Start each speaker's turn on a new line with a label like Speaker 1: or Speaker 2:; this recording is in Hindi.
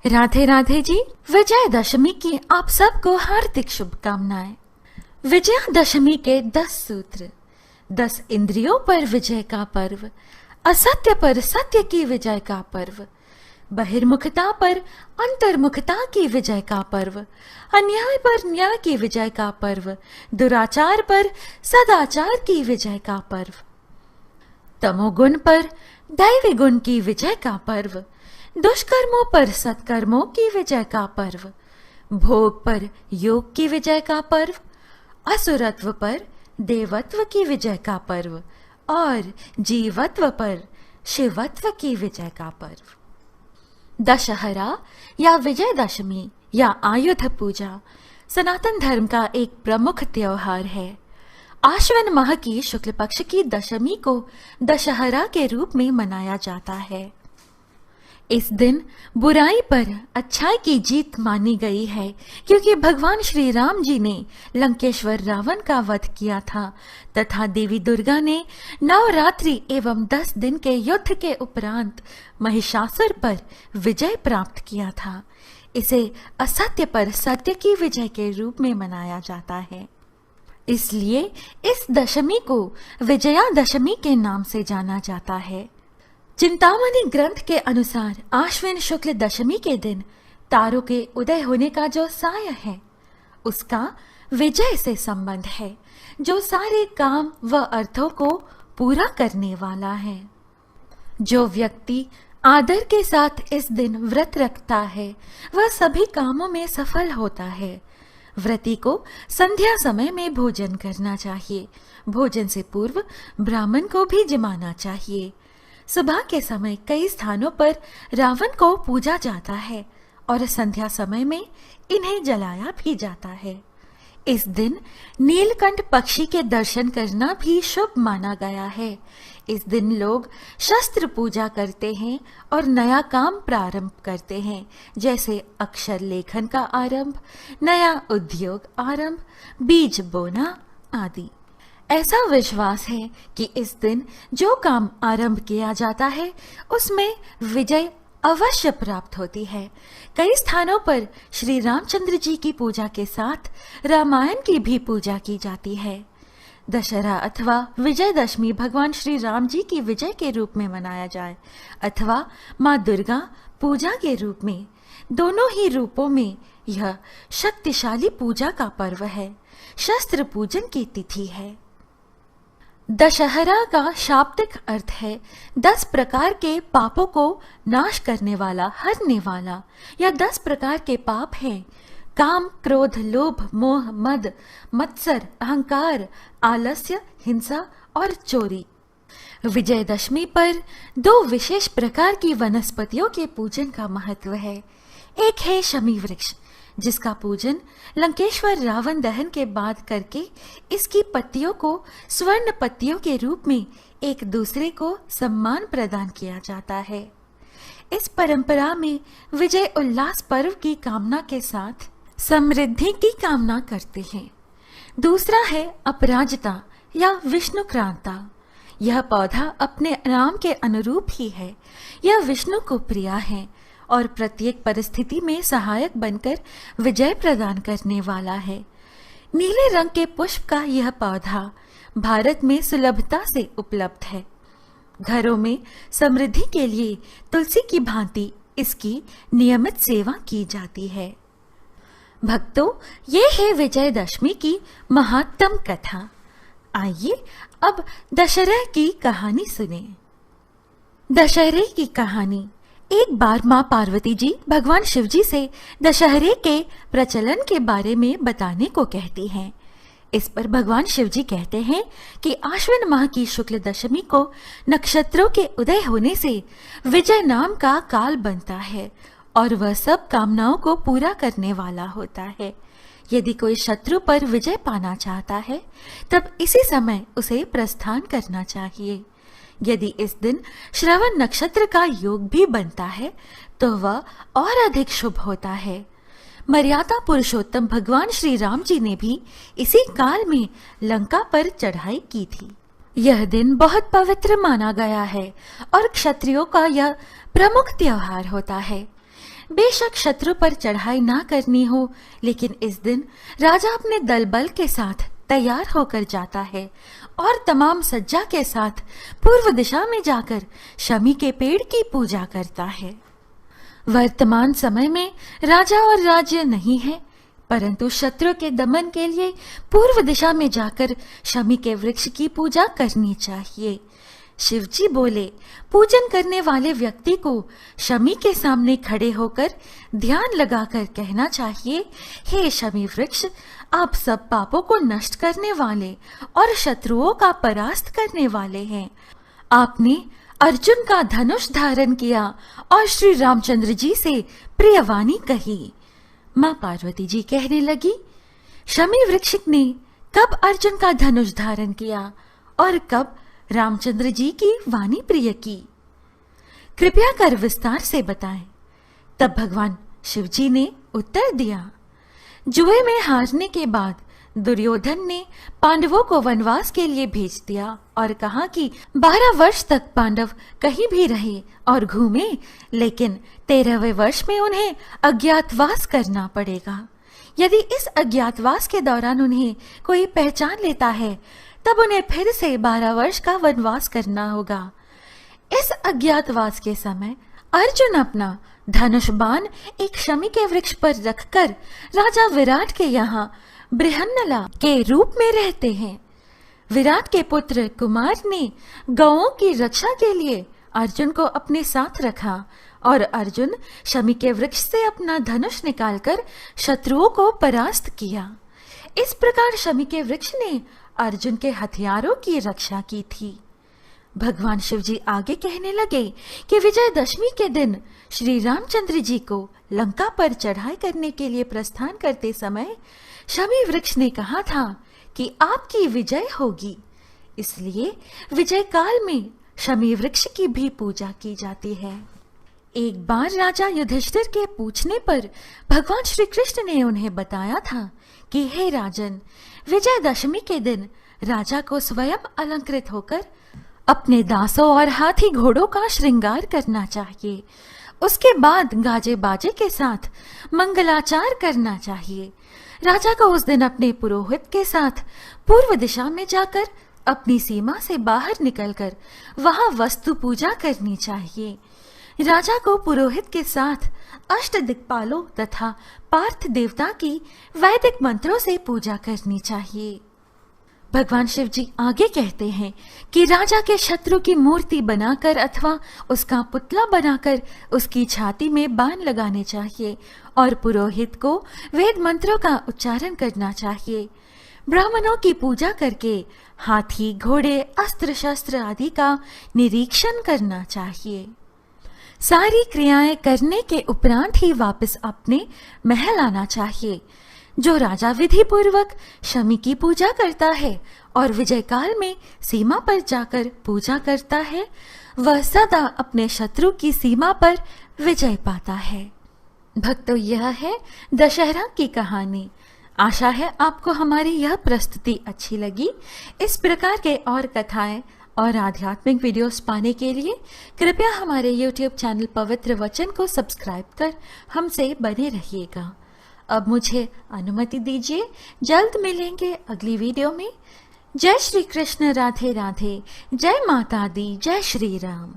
Speaker 1: राधे राधे जी। विजयदशमी की आप सबको हार्दिक शुभकामनाएं। विजयदशमी के 10 सूत्र। 10 इंद्रियों पर विजय का पर्व, असत्य पर सत्य की विजय का पर्व, बहिर्मुखता पर अंतर्मुखता की विजय का पर्व, अन्याय पर न्याय की विजय का पर्व, दुराचार पर सदाचार की विजय का पर्व, तमोगुण पर दैवी गुण की विजय का पर्व, दुष्कर्मों पर सत्कर्मों की विजय का पर्व, भोग पर योग की विजय का पर्व, असुरत्व पर देवत्व की विजय का पर्व और जीवत्व पर शिवत्व की विजय का पर्व। दशहरा या विजयदशमी या आयुध पूजा सनातन धर्म का एक प्रमुख त्योहार है। आश्विन माह की शुक्ल पक्ष की दशमी को दशहरा के रूप में मनाया जाता है। इस दिन बुराई पर अच्छाई की जीत मानी गई है, क्योंकि भगवान श्री राम जी ने लंकेश्वर रावण का वध किया था तथा देवी दुर्गा ने नवरात्रि एवं 10 दिन के युद्ध के उपरांत महिषासुर पर विजय प्राप्त किया था। इसे असत्य पर सत्य की विजय के रूप में मनाया जाता है। इसलिए इस दशमी को विजयादशमी के नाम से जाना जाता है। चिंतामणि ग्रंथ के अनुसार आश्विन शुक्ल दशमी के दिन तारों के उदय होने का जो साय है उसका विजय से संबंध है, जो सारे काम व अर्थों को पूरा करने वाला है। जो व्यक्ति आदर के साथ इस दिन व्रत रखता है वह सभी कामों में सफल होता है। व्रती को संध्या समय में भोजन करना चाहिए। भोजन से पूर्व ब्राह्मण को भी जिमाना चाहिए। सुबह के समय कई स्थानों पर रावण को पूजा जाता है और संध्या समय में इन्हें जलाया भी जाता है। इस दिन नीलकंठ पक्षी के दर्शन करना भी शुभ माना गया है। इस दिन लोग शस्त्र पूजा करते हैं और नया काम प्रारंभ करते हैं, जैसे अक्षर लेखन का आरंभ, नया उद्योग आरंभ, बीज बोना आदि। ऐसा विश्वास है कि इस दिन जो काम आरंभ किया जाता है उसमें विजय अवश्य प्राप्त होती है। कई स्थानों पर श्री रामचंद्र जी की पूजा के साथ रामायण की भी पूजा की जाती है। दशहरा अथवा विजयदशमी भगवान श्री राम जी की विजय के रूप में मनाया जाए अथवा माँ दुर्गा पूजा के रूप में, दोनों ही रूपों में यह शक्तिशाली पूजा का पर्व है। शस्त्र पूजन की तिथि है। दशहरा का शाब्दिक अर्थ है 10 प्रकार के पापों को नाश करने वाला, हरने वाला। या 10 प्रकार के पाप हैं: काम, क्रोध, लोभ, मोह, मद, मत्सर, अहंकार, आलस्य, हिंसा और चोरी। विजयदशमी पर 2 विशेष प्रकार की वनस्पतियों के पूजन का महत्व है। एक है शमी वृक्ष, जिसका पूजन लंकेश्वर रावण दहन के बाद करके इसकी पत्तियों को स्वर्ण पत्तियों के रूप में एक दूसरे को सम्मान प्रदान किया जाता है। इस परंपरा में विजय उल्लास पर्व की कामना के साथ समृद्धि की कामना करते हैं। दूसरा है अपराजिता या विष्णुक्रांता। यह पौधा अपने नाम के अनुरूप ही है। यह विष्णु को प्रिय है और प्रत्येक परिस्थिति में सहायक बनकर विजय प्रदान करने वाला है। नीले रंग के पुष्प का यह पौधा भारत में सुलभता से उपलब्ध है। घरों में समृद्धि के लिए तुलसी की भांति इसकी नियमित सेवा की जाती है। भक्तों, ये है विजयदशमी की महात्म कथा। आइए अब दशहरे की कहानी सुने। दशहरे की कहानी। एक बार माँ पार्वती जी भगवान शिव जी से दशहरे के प्रचलन के बारे में बताने को कहती हैं। इस पर भगवान शिव जी कहते हैं कि आश्विन माह की शुक्ल दशमी को नक्षत्रों के उदय होने से विजय नाम का काल बनता है और वह सब कामनाओं को पूरा करने वाला होता है। यदि कोई शत्रु पर विजय पाना चाहता है तब इसी समय उसे प्रस्थान करना चाहिए। यदि इस दिन श्रवण नक्षत्र का योग भी बनता है तो वह और अधिक शुभ होता है। मर्यादा पुरुषोत्तम भगवान श्री राम जी ने भी इसी काल में लंका पर चढ़ाई की थी। यह दिन बहुत पवित्र माना गया है और क्षत्रियों का यह प्रमुख त्योहार होता है। बेशक शत्रु पर चढ़ाई ना करनी हो, लेकिन इस दिन राजा अपने दल बल के साथ तैयार होकर जाता है और तमाम सज्जा के साथ पूर्व दिशा में जाकर शमी के पेड़ की पूजा करता है। वर्तमान समय में राजा और राज्य नहीं है, परंतु शत्रु के दमन के लिए पूर्व दिशा में जाकर शमी के वृक्ष की पूजा करनी चाहिए। शिवजी बोले, पूजन करने वाले व्यक्ति को शमी के सामने खड़े होकर ध्यान लगाकर कहना चाहिए, हे शमी वृक्ष, आप सब पापों को नष्ट करने वाले और शत्रुओं का परास्त करने वाले हैं। आपने अर्जुन का धनुष धारण किया और श्री रामचंद्र जी से प्रियवाणी कही। मां पार्वती जी कहने लगी, शमी वृक्ष ने कब अर्जुन का धनुष धारण किया और कब रामचंद्र जी की वाणी प्रिय की? कृपया कर विस्तार से बताएं। तब भगवान शिवजी ने उत्तर दिया, जुए में हारने के बाद दुर्योधन ने पांडवों को वनवास के लिए भेज दिया और कहा कि 12 वर्ष तक पांडव कहीं भी रहे और घूमे, लेकिन 13वें वर्ष में उन्हें अज्ञातवास करना पड़ेगा। यदि इस अज्ञातवास के दौरान उन्हें कोई पहचान लेता है, तब उन्हें फिर से 12 वर्ष का वनवास करना होगा। इस अज्ञातवास के समय अर्जुन अपना धनुष बाण एक शमी के वृक्ष पर रखकर राजा विराट के यहाँ बृहन्नला के रूप में रहते हैं। विराट के पुत्र कुमार ने गौओं की रक्षा के लिए अर्जुन को अपने साथ रखा और अर्जुन शमी के वृक्ष से अपना धनुष निकालकर शत्रुओं को परास्त किया। इस प्रकार शमी के वृक्ष ने अर्जुन के हथियारों की रक्षा की थी। भगवान शिवजी आगे कहने लगे कि विजयदशमी के दिन श्री रामचंद्र जी को लंका पर चढ़ाई करने के लिए प्रस्थान करते समय शमी वृक्ष ने कहा था कि आपकी विजय होगी। इसलिए विजय काल में शमी वृक्ष की भी पूजा की जाती है। एक बार राजा युधिष्ठिर के पूछने पर भगवान श्री कृष्ण ने उन्हें बताया था कि हे राजन, विजयदशमी के दिन राजा को स्वयं अलंकृत होकर अपने दासों और हाथी घोड़ों का श्रृंगार करना चाहिए। उसके बाद गाजे बाजे के साथ मंगलाचार करना चाहिए। राजा को उस दिन अपने पुरोहित के साथ पूर्व दिशा में जाकर अपनी सीमा से बाहर निकलकर वहां वस्तु पूजा करनी चाहिए। राजा को पुरोहित के साथ अष्ट दिक्पालों तथा पार्थ देवता की वैदिक मंत्रों से पूजा करनी चाहिए। भगवान शिव जी आगे कहते हैं कि राजा के शत्रु की मूर्ति बनाकर अथवा उसका पुतला बनाकर उसकी छाती में बाण लगाने चाहिए और पुरोहित को वेद मंत्रों का उच्चारण करना चाहिए। ब्राह्मणों की पूजा करके हाथी, घोड़े, अस्त्र शस्त्र आदि का निरीक्षण करना चाहिए। सारी क्रियाएं करने के उपरांत ही वापस अपने महल आना चाहिए। जो राजा विधि पूर्वक शमी की पूजा करता है और विजय काल में सीमा पर जाकर पूजा करता है, वह सदा अपने शत्रु की सीमा पर विजय पाता है। भक्तों, यह है दशहरा की कहानी। आशा है आपको हमारी यह प्रस्तुति अच्छी लगी। इस प्रकार के और कथाएं और आध्यात्मिक वीडियोस पाने के लिए कृपया हमारे YouTube चैनल पवित्र वचन को सब्सक्राइब कर हमसे बने रहिएगा। अब मुझे अनुमति दीजिए, जल्द मिलेंगे अगली वीडियो में। जय श्री कृष्ण, राधे राधे, जय माता दी, जय श्री राम।